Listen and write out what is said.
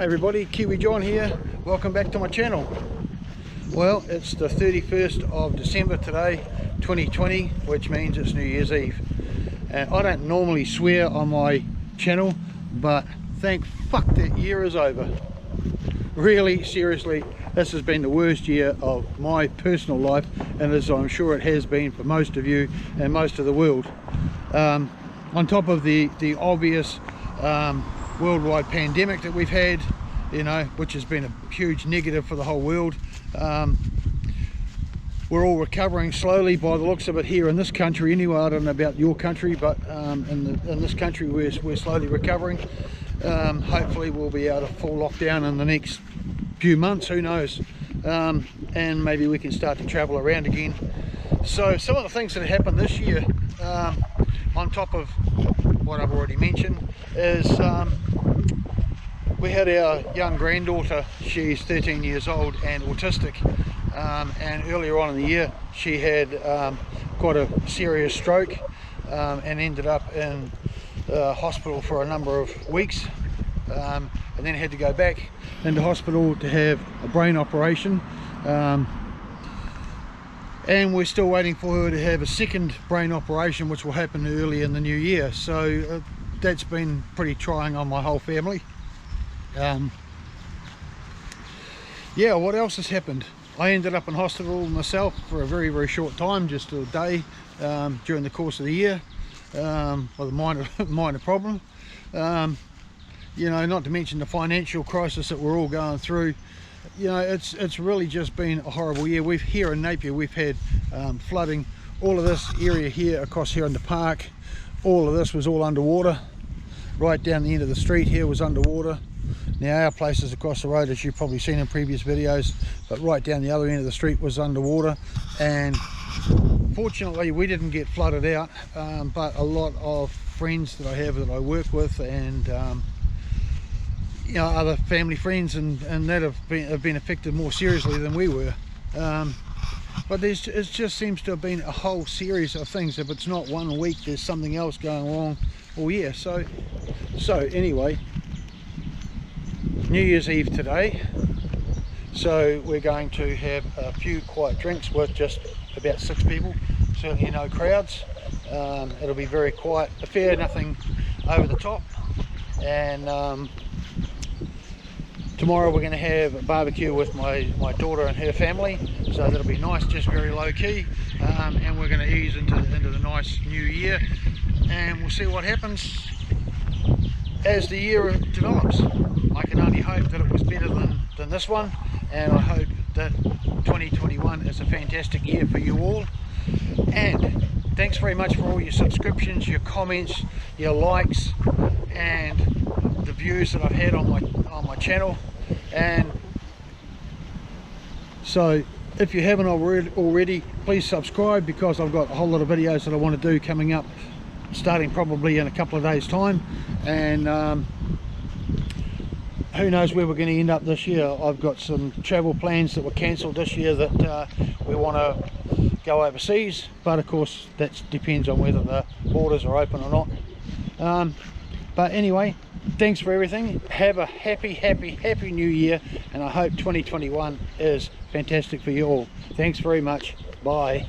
everybody, Kiwi John here. Welcome back to my channel. Well, it's the 31st of December today, 2020, which means it's New Year's Eve. And I don't normally swear on my channel, but thank fuck that year is over. Really, seriously, this has been the worst year of my personal life, and as I'm sure it has been for most of you and most of the world. On top of the obvious worldwide pandemic that we've had, you know, which has been a huge negative for the whole world. We're all recovering slowly by the looks of it here in this country anyway. I don't know about your country, but in this country we're slowly recovering. Hopefully we'll be out of full lockdown in the next few months, who knows, and maybe we can start to travel around again. So some of the things that happened this year, on top of what I've already mentioned, is we had our young granddaughter. She's 13 years old and autistic, and earlier on in the year she had quite a serious stroke, and ended up in hospital for a number of weeks, and then had to go back into hospital to have a brain operation, and we're still waiting for her to have a second brain operation, which will happen early in the new year. So that's been pretty trying on my whole family. Yeah, what else has happened? I ended up in hospital myself for a very short time, just a day, during the course of the year, with a minor problem. You know, not to mention the financial crisis that we're all going through. You know, it's really just been a horrible year. Here in Napier we've had flooding. All of this area here, across here in the park, all of this was all underwater. Right down the end of the street here was underwater. Now our place is across the road, as you've probably seen in previous videos, but right down the other end of the street was underwater, and fortunately we didn't get flooded out, but a lot of friends that I have that I work with, and you know, other family friends and that have been affected more seriously than we were. But it just seems to have been a whole series of things. If it's not one week, there's something else going wrong all year. So anyway, New Year's Eve today, so we're going to have a few quiet drinks with just about 6 people, certainly no crowds. It'll be very quiet affair, nothing over the top, and tomorrow we're going to have a barbecue with my daughter and her family, so that'll be nice, just very low key, and we're going to ease into the nice new year, and we'll see what happens as the year develops. I can only hope that it was better than this one, and I hope that 2021 is a fantastic year for you all. And thanks very much for all your subscriptions, your comments, your likes, and the views that I've had on my channel. And so if you haven't already, please subscribe, because I've got a whole lot of videos that I want to do coming up, starting probably in a couple of days time, and who knows where we're going to end up this year. I've got some travel plans that were cancelled this year that we want to go overseas, but of course that depends on whether the borders are open or not. But anyway, thanks for everything. Have a happy new year, and I hope 2021 is fantastic for you all. Thanks very much. Bye.